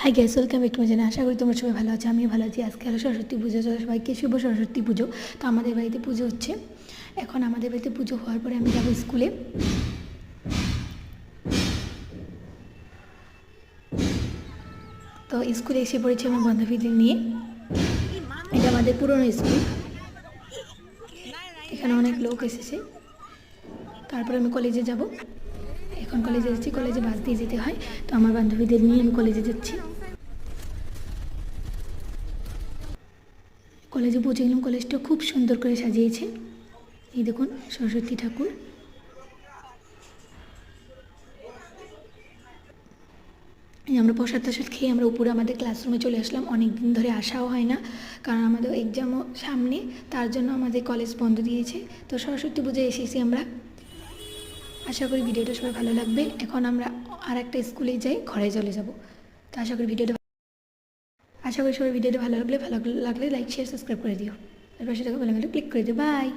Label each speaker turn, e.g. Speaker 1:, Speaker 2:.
Speaker 1: High guys, welcome back to my channel. আশা করি তোমরা সবাই ভালো আছো, আমিও ভালো আছি। আজকে হলো সরস্বতী পুজো, তো সবাইকে শুভ সরস্বতী পুজো। তো আমাদের বাড়িতে পুজো হচ্ছে এখন। আমাদের বাড়িতে পুজো হওয়ার পরে আমি যাবো স্কুলে। তো স্কুলে এসে পড়েছি আমার বান্ধবীদের নিয়ে। এটা আমাদের পুরনো স্কুল, এখানে অনেক লোক এসেছে। তারপর আমি কলেজে যাব। এখন কলেজে যাচ্ছি, কলেজে বাস দিয়ে যেতে হয়। তো আমার বান্ধবীদের নিয়ে আমি কলেজে যাচ্ছি। কলেজে পৌঁছে গেলাম। কলেজটা খুব সুন্দর করে সাজিয়েছে। এই দেখুন সরস্বতী ঠাকুর। আমরা প্রসাদ টসাদ খেয়ে আমরা উপরে আমাদের ক্লাসরুমে চলে আসলাম। অনেক দিন ধরে আসাও হয় না, কারণ আমাদের এক্সামও সামনে, তার জন্য আমাদের কলেজ বন্ধ দিয়েছে। তো সরস্বতী পুজোয় এসেছি আমরা। আশা করি ভিডিওটা সবাই ভালো লাগবে। এখন আমরা আর একটা স্কুলে যাই, ঘরে চলে যাব। তো আশা করি সবাই ভিডিওটা ভালো লাগলে লাইক শেয়ার সাবস্ক্রাইব করে দিও। তারপর সেটাকে ভালো ক্লিক করে দিও। বাই।